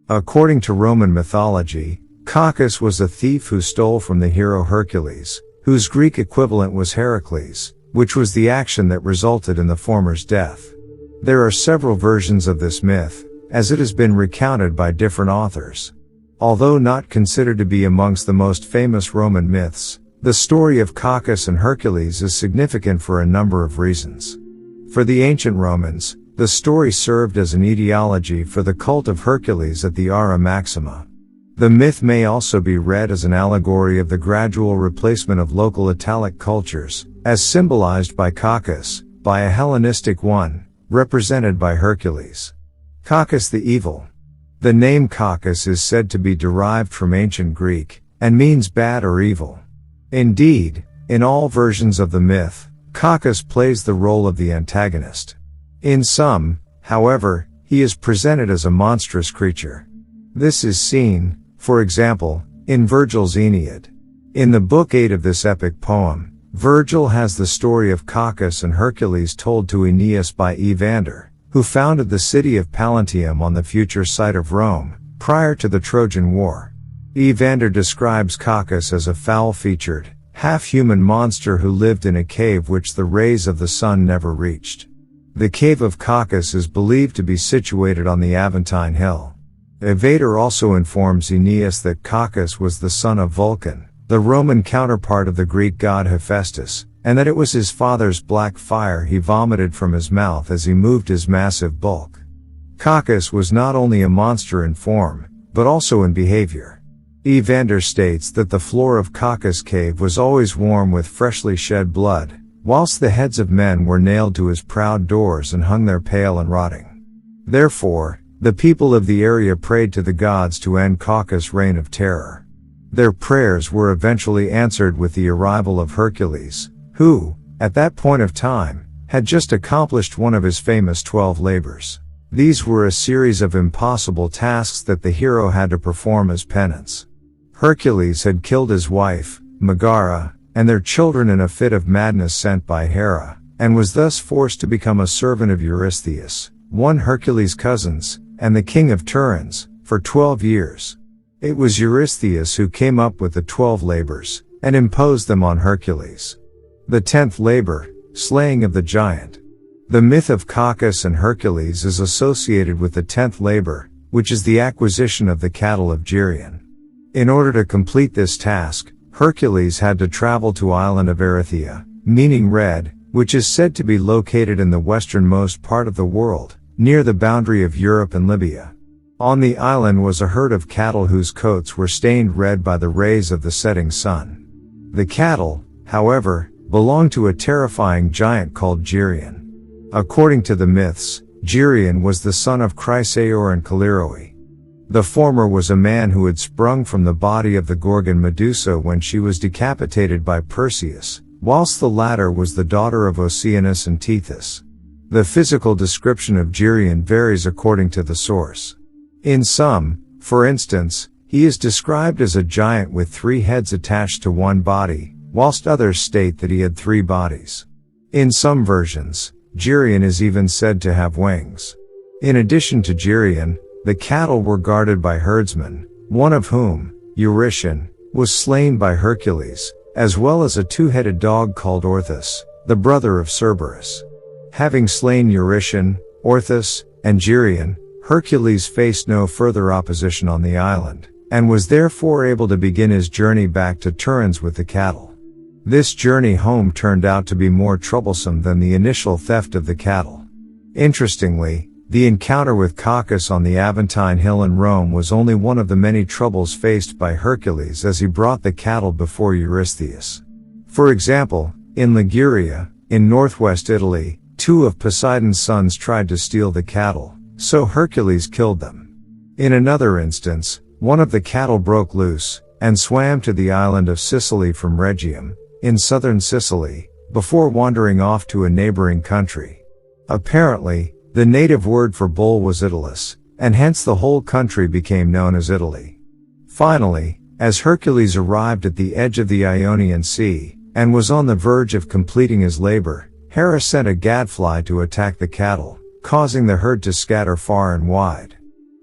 According to Roman mythology, Cacus was a thief who stole from the hero Hercules, whose Greek equivalent was Heracles, which was the action that resulted in the former's death. There are several versions of this myth, as it has been recounted by different authors. Although not considered to be amongst the most famous Roman myths, the story of Cacus and Hercules is significant for a number of reasons. For the ancient Romans, the story served as an etiology for the cult of Hercules at the Ara Maxima. The myth may also be read as an allegory of the gradual replacement of local Italic cultures, as symbolized by Cacus, by a Hellenistic one, represented by Hercules. Cacus the Evil. The name Cacus is said to be derived from ancient Greek, and means bad or evil. Indeed, in all versions of the myth, Cacus plays the role of the antagonist. In some, however, he is presented as a monstrous creature. This is seen, for example, in Virgil's Aeneid. In the Book 8 of this epic poem, Virgil has the story of Cacus and Hercules told to Aeneas by Evander, who founded the city of Pallanteum on the future site of Rome, prior to the Trojan War. Evander describes Cacus as a foul-featured, half-human monster who lived in a cave which the rays of the sun never reached. The cave of Cacus is believed to be situated on the Aventine Hill. Evander also informs Aeneas that Cacus was the son of Vulcan, the Roman counterpart of the Greek god Hephaestus, and that it was his father's black fire he vomited from his mouth as he moved his massive bulk. Cacus was not only a monster in form, but also in behavior. Evander states that the floor of Cacus' cave was always warm with freshly shed blood, whilst the heads of men were nailed to his proud doors and hung there pale and rotting. Therefore, the people of the area prayed to the gods to end Cacus' reign of terror. Their prayers were eventually answered with the arrival of Hercules, who, at that point of time, had just accomplished one of his famous 12 labors. These were a series of impossible tasks that the hero had to perform as penance. Hercules had killed his wife, Megara, and their children in a fit of madness sent by Hera, and was thus forced to become a servant of Eurystheus, one Hercules' cousins, and the king of Terrans, for 12 years. It was Eurystheus who came up with the 12 labors, and imposed them on Hercules. The 10th labor, slaying of the giant. The myth of Cacus and Hercules is associated with the 10th labor, which is the acquisition of the cattle of Geryon. In order to complete this task, Hercules had to travel to island of Erythea, meaning red, which is said to be located in the westernmost part of the world, near the boundary of Europe and Libya. On the island was a herd of cattle whose coats were stained red by the rays of the setting sun. The cattle, however, belonged to a terrifying giant called Geryon. According to the myths, Geryon was the son of Chrysaor and Callirrhoe. The former was a man who had sprung from the body of the Gorgon Medusa when she was decapitated by Perseus, whilst the latter was the daughter of Oceanus and Tethys. The physical description of Geryon varies according to the source. In some, for instance, he is described as a giant with 3 heads attached to one body, whilst others state that he had 3 bodies. In some versions, Geryon is even said to have wings. In addition to Geryon, the cattle were guarded by herdsmen, one of whom, Eurytion, was slain by Hercules, as well as a 2-headed dog called Orthus, the brother of Cerberus. Having slain Eurytion, Orthus, and Geryon, Hercules faced no further opposition on the island, and was therefore able to begin his journey back to Terrans with the cattle. This journey home turned out to be more troublesome than the initial theft of the cattle. Interestingly, the encounter with Cacus on the Aventine Hill in Rome was only one of the many troubles faced by Hercules as he brought the cattle before Eurystheus. For example, in Liguria, in northwest Italy, 2 of Poseidon's sons tried to steal the cattle, so Hercules killed them. In another instance, one of the cattle broke loose, and swam to the island of Sicily from Rhegium, in southern Sicily, before wandering off to a neighboring country. Apparently, the native word for bull was Italus, and hence the whole country became known as Italy. Finally, as Hercules arrived at the edge of the Ionian Sea, and was on the verge of completing his labor, Hera sent a gadfly to attack the cattle, causing the herd to scatter far and wide.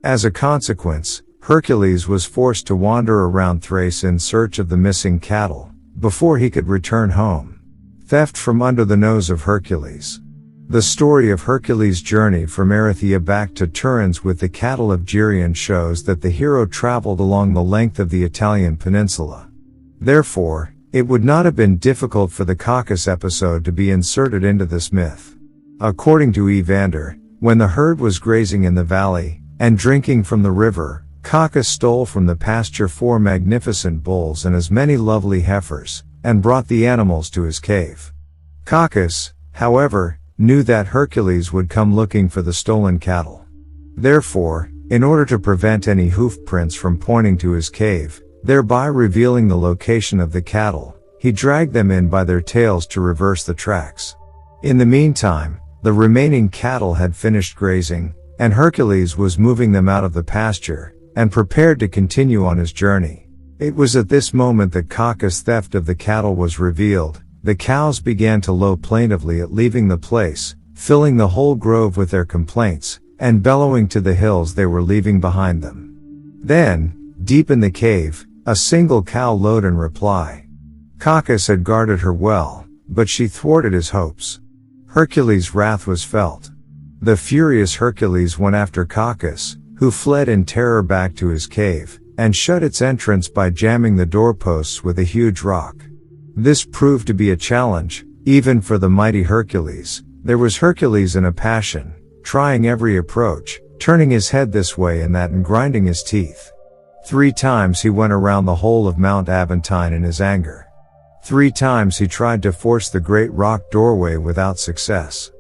As a consequence, Hercules was forced to wander around Thrace in search of the missing cattle, before he could return home. Theft from under the nose of Hercules. The story of Hercules' journey from Erythea back to Turin's with the cattle of Geryon shows that the hero traveled along the length of the Italian peninsula. Therefore, it would not have been difficult for the Cacus episode to be inserted into this myth. According to Evander, when the herd was grazing in the valley, and drinking from the river, Cacus stole from the pasture 4 magnificent bulls and as many lovely heifers, and brought the animals to his cave. Cacus, however, knew that Hercules would come looking for the stolen cattle. Therefore, in order to prevent any hoof prints from pointing to his cave, thereby revealing the location of the cattle, he dragged them in by their tails to reverse the tracks. In the meantime, the remaining cattle had finished grazing, and Hercules was moving them out of the pasture, and prepared to continue on his journey. It was at this moment that Cacus' theft of the cattle was revealed. The cows began to low plaintively at leaving the place, filling the whole grove with their complaints, and bellowing to the hills they were leaving behind them. Then, deep in the cave, a single cow lowed in reply. Cacus had guarded her well, but she thwarted his hopes. Hercules' wrath was felt. The furious Hercules went after Cacus, who fled in terror back to his cave, and shut its entrance by jamming the doorposts with a huge rock. This proved to be a challenge, even for the mighty Hercules. There was Hercules in a passion, trying every approach, turning his head this way and that and grinding his teeth. 3 times he went around the whole of Mount Aventine in his anger. 3 times he tried to force the great rock doorway without success.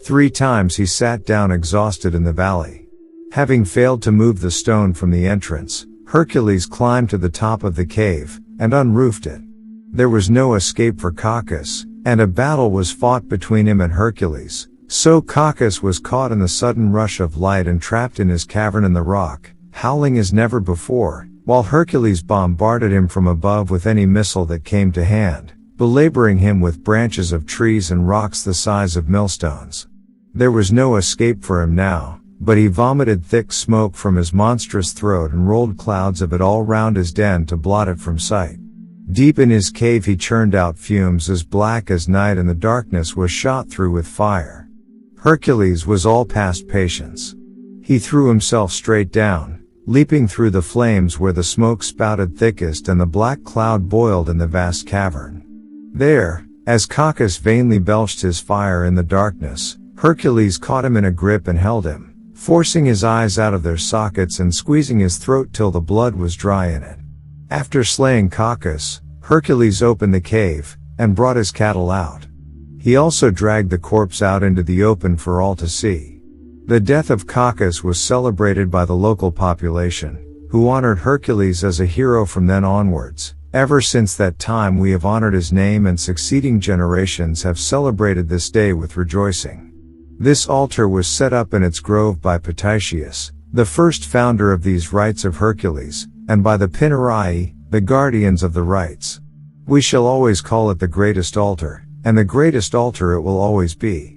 3 times he sat down exhausted in the valley. Having failed to move the stone from the entrance, Hercules climbed to the top of the cave, and unroofed it. There was no escape for Cacus, and a battle was fought between him and Hercules, so Cacus was caught in the sudden rush of light and trapped in his cavern in the rock, howling as never before, while Hercules bombarded him from above with any missile that came to hand, belaboring him with branches of trees and rocks the size of millstones. There was no escape for him now, but he vomited thick smoke from his monstrous throat and rolled clouds of it all round his den to blot it from sight. Deep in his cave he churned out fumes as black as night, and the darkness was shot through with fire. Hercules was all past patience. He threw himself straight down, leaping through the flames where the smoke spouted thickest and the black cloud boiled in the vast cavern. There, as Cacus vainly belched his fire in the darkness, Hercules caught him in a grip and held him, forcing his eyes out of their sockets and squeezing his throat till the blood was dry in it. After slaying Cacus, Hercules opened the cave, and brought his cattle out. He also dragged the corpse out into the open for all to see. The death of Cacus was celebrated by the local population, who honored Hercules as a hero from then onwards. Ever since that time we have honored his name, and succeeding generations have celebrated this day with rejoicing. This altar was set up in its grove by Ptithius, the first founder of these rites of Hercules, and by the Pinnarii, the guardians of the rites. We shall always call it the greatest altar, and the greatest altar it will always be.